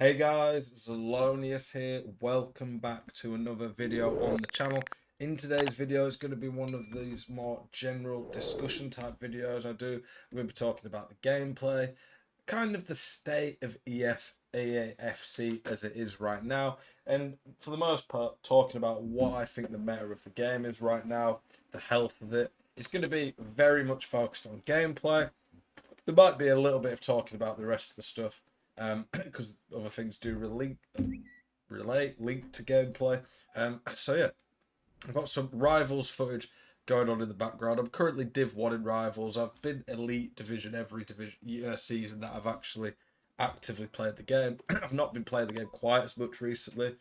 Hey guys, Zelonius here. Welcome back to another video on the channel. In today's video, it's going to be one of these more general discussion type videos I do. I'm going to be talking about the gameplay, kind of the state of EAFC as it is right now, and for the most part, talking about what I think the meta of the game is right now, the health of it. It's going to be very much focused on gameplay. There might be a little bit of talking about the rest of the stuff because other things do link to gameplay. So yeah, I've got some Rivals footage going on in the background. I'm currently Div 1 in Rivals. I've been Elite Division every season that I've actually actively played the game. I've not been playing the game quite as much recently.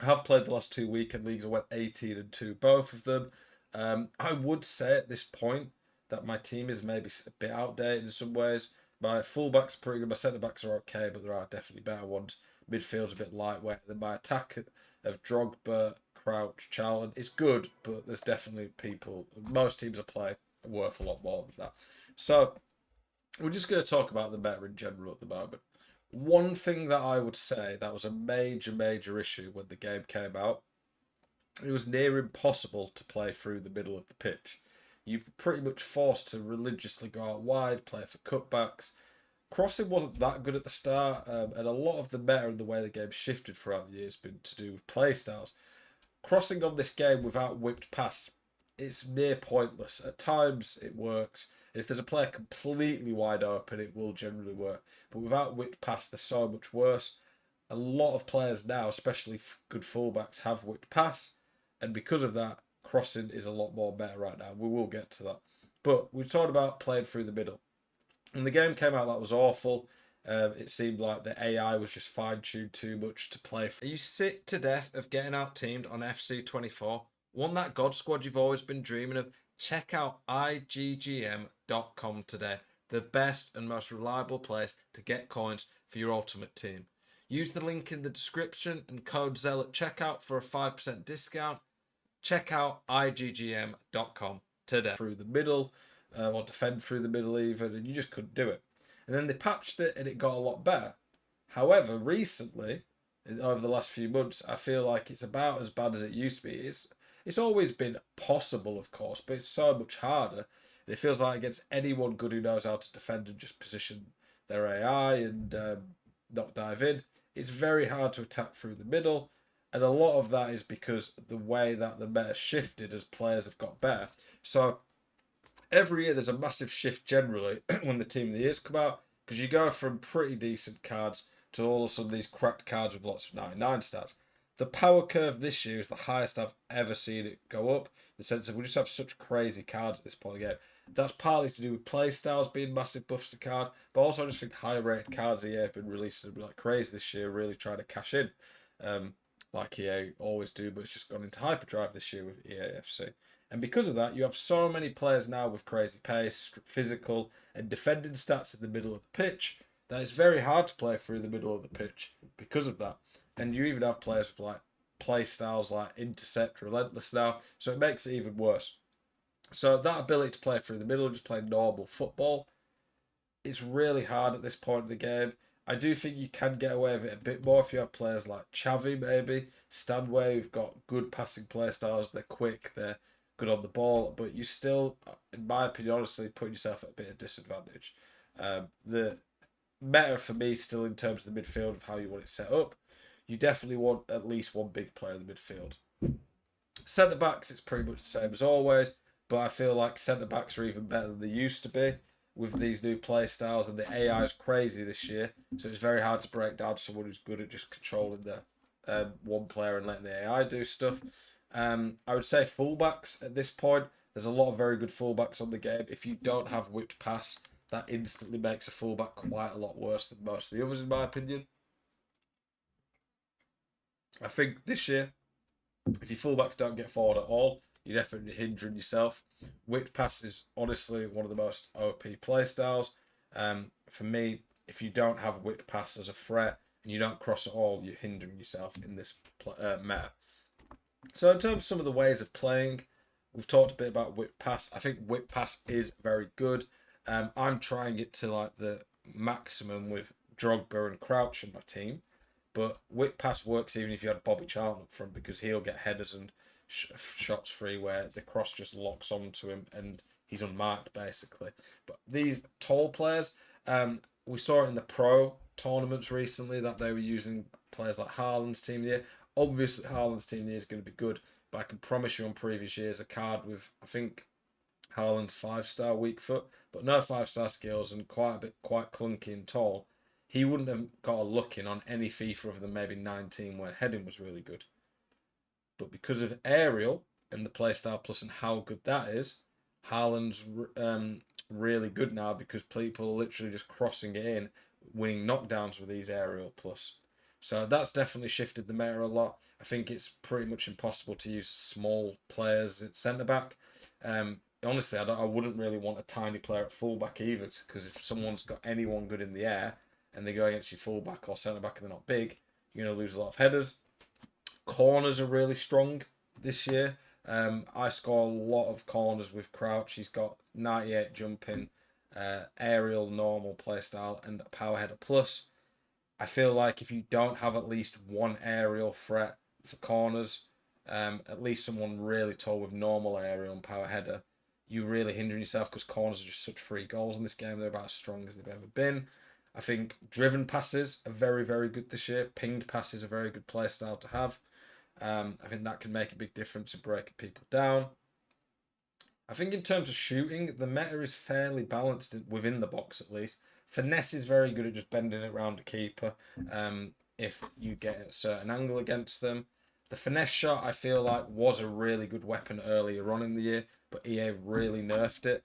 I have played the last two weekend leagues. I went 18 and 2, both of them. I would say at this point that my team is maybe a bit outdated in some ways. My fullbacks are pretty good. My centre backs are okay, but there are definitely better ones. Midfield's a bit lightweight. Then my attack of Drogba, Crouch, Charlton is good, but there's definitely people. Most teams I play are worth a lot more than that. So we're just going to talk about the meta in general at the moment. One thing that I would say that was a major issue when the game came out, it was near impossible to play through the middle of the pitch. You were pretty much forced to religiously go out wide, play for cutbacks. Crossing wasn't that good at the start, and a lot of the meta and the way the game shifted throughout the years has been to do with playstyles. Crossing on this game without whipped pass, it's near pointless. At times it works. If there's a player completely wide open, it will generally work. But without whipped pass, they're so much worse. A lot of players now, especially good fullbacks, have whipped pass, and because of that, crossing is a lot more better right now. We will get to that. But we've talked about playing through the middle. When the game came out, that was awful. It seemed like the AI was just fine tuned too much to play. Are you sick to death of getting out teamed on FC24? Want that God squad you've always been dreaming of? Check out IGGM.com today, the best and most reliable place to get coins for your ultimate team. Use the link in the description and code ZEL at checkout for a 5% discount. Check out IGGM.com today. Through the middle, or defend through the middle even, and you just couldn't do it. And then they patched it and it got a lot better. However, recently, over the last few months, I feel like it's about as bad as it used to be. It's always been possible, of course, but it's so much harder. And it feels like against anyone good who knows how to defend and just position their AI and not dive in, it's very hard to attack through the middle. And a lot of that is because the way that the meta shifted as players have got better. So every year there's a massive shift generally when the team of the years come out because you go from pretty decent cards to all of a sudden these cracked cards with lots of 99 stars. The power curve this year is the highest I've ever seen it go up. In the sense of we just have such crazy cards at this point again. That's partly to do with play styles being massive buffs to card, but also I just think higher rated cards EA have been releasing like crazy this year, really trying to cash in. Like EA always do, but it's just gone into hyperdrive this year with EAFC. And because of that, you have so many players now with crazy pace, physical, and defending stats in the middle of the pitch that it's very hard to play through the middle of the pitch because of that. And you even have players with like play styles like intercept, relentless now, so it makes it even worse. So that ability to play through the middle, just play normal football, it's really hard at this point of the game. I do think you can get away with it a bit more if you have players like Xavi, maybe Stanway, who've got good passing play styles. They're quick, they're good on the ball, but you still, in my opinion, honestly, put yourself at a bit of disadvantage. The meta for me, still in terms of the midfield of how you want it set up, you definitely want at least one big player in the midfield. Centre backs, it's pretty much the same as always, but I feel like centre backs are even better than they used to be with these new play styles, and the AI is crazy this year, so it's very hard to break down someone who's good at just controlling the one player and letting the AI do stuff. I would say fullbacks at this point. There's a lot of very good fullbacks on the game. If you don't have whipped pass, that instantly makes a fullback quite a lot worse than most of the others, in my opinion. I think this year if your fullbacks don't get forward at all, you're definitely hindering yourself. Whipped pass is honestly one of the most OP play styles. For me, if you don't have whipped pass as a threat and you don't cross at all, you're hindering yourself in this meta. So in terms of some of the ways of playing, we've talked a bit about whip pass. I think whip pass is very good. I'm trying it to like the maximum with Drogba and Crouch in my team, but whip pass works even if you had Bobby Charlton up front, because he'll get headers and shots free where the cross just locks onto him and he's unmarked basically. But these tall players, we saw it in the pro tournaments recently that they were using players like Haaland's team of the year. Obviously, Haaland's team of the year is going to be good, but I can promise you on previous years a card with, I think, Haaland's 5-star weak foot, but no 5-star skills and quite clunky and tall. He wouldn't have got a look in on any FIFA other than maybe 19 when heading was really good. But because of aerial and the Playstyle Plus and how good that is, Haaland's really good now because people are literally just crossing it in, winning knockdowns with these aerial plus. So that's definitely shifted the meta a lot. I think it's pretty much impossible to use small players at centre back. Honestly, I wouldn't really want a tiny player at fullback either, because if someone's got anyone good in the air and they go against your fullback or centre back and they're not big, you're going to lose a lot of headers. Corners are really strong this year. I score a lot of corners with Crouch. He's got 98 jumping, aerial normal playstyle, and a power header plus. I feel like if you don't have at least one aerial threat for corners, at least someone really tall with normal aerial and power header, you really hinder yourself, because corners are just such free goals in this game. They're about as strong as they've ever been. I think driven passes are very, very good this year. Pinged passes are a very good play style to have. I think that can make a big difference in breaking people down. I think in terms of shooting, the meta is fairly balanced within the box at least. Finesse is very good at just bending it around a keeper if you get a certain angle against them. The finesse shot, I feel like, was a really good weapon earlier on in the year, but EA really nerfed it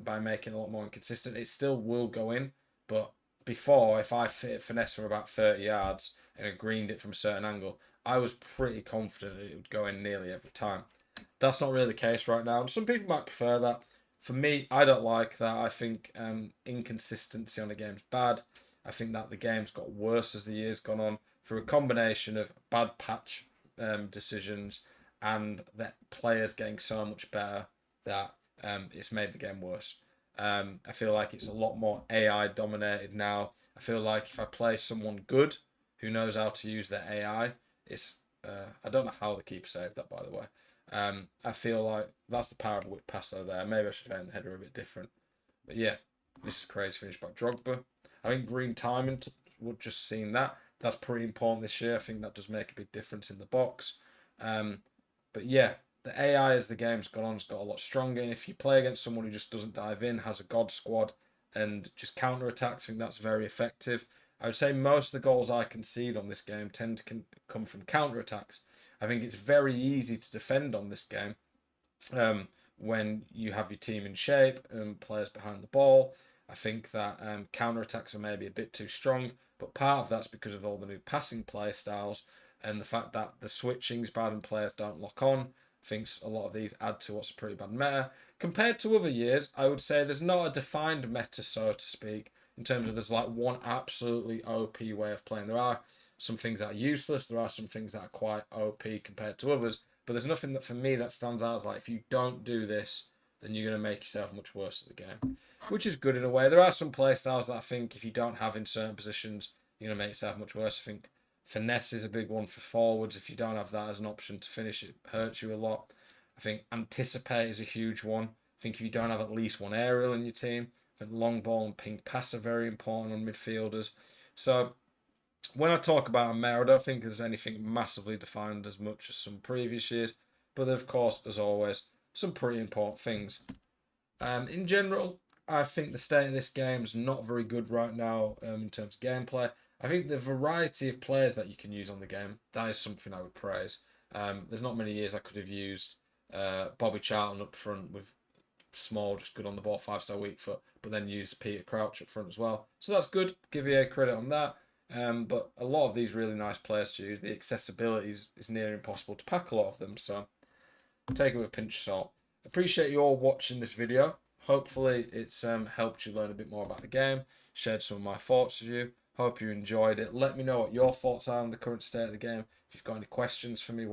by making it a lot more inconsistent. It still will go in, but before, if I fit finesse from about 30 yards and I greened it from a certain angle, I was pretty confident it would go in nearly every time. That's not really the case right now. Some people might prefer that. For me, I don't like that. I think inconsistency on the game's bad. I think that the game's got worse as the year's gone on through a combination of bad patch decisions and that players getting so much better that it's made the game worse. I feel like it's a lot more AI dominated now. I feel like if I play someone good who knows how to use their AI, it's I don't know how the keeper saved that, by the way. I feel like that's the power of whip pass though there. Maybe I should have the header a bit different. But yeah, this is a crazy finish by Drogba. I think green timing, we've just seen that. That's pretty important this year. I think that does make a big difference in the box. But yeah, the AI as the game's gone on has got a lot stronger. And if you play against someone who just doesn't dive in, has a god squad, and just counter attacks, I think that's very effective. I would say most of the goals I concede on this game tend to come from counter attacks. I think it's very easy to defend on this game when you have your team in shape and players behind the ball. I think that counter attacks are maybe a bit too strong, but part of that's because of all the new passing play styles and the fact that the switching's bad and players don't lock on. I think a lot of these add to what's a pretty bad meta. Compared to other years, I would say there's not a defined meta, so to speak, in terms of there's like one absolutely OP way of playing. There are some things that are useless. There are some things that are quite OP compared to others. But there's nothing that for me that stands out as like, if you don't do this, then you're going to make yourself much worse at the game, which is good in a way. There are some play styles that I think if you don't have in certain positions, you're going to make yourself much worse. I think finesse is a big one for forwards. If you don't have that as an option to finish, it hurts you a lot. I think anticipate is a huge one. I think if you don't have at least one aerial in your team, I think long ball and ping pass are very important on midfielders. So when I talk about a meta, I don't think there's anything massively defined as much as some previous years, but of course, as always, some pretty important things. In general, I think the state of this game is not very good right now in terms of gameplay. I think the variety of players that you can use on the game, that is something I would praise. There's not many years I could have used Bobby Charlton up front with small, just good on the ball, 5-star weak foot, but then used Peter Crouch up front as well. So that's good. Give EA credit on that. But a lot of these really nice players to use, the accessibility is near impossible to pack a lot of them. So take it with a pinch of salt. Appreciate you all watching this video. Hopefully it's helped you learn a bit more about the game, shared some of my thoughts with you. Hope you enjoyed it. Let me know what your thoughts are on the current state of the game. If you've got any questions for me,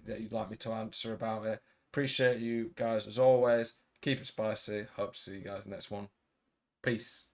that you'd like me to answer about it. Appreciate you guys as always. Keep it spicy. Hope to see you guys in the next one. Peace.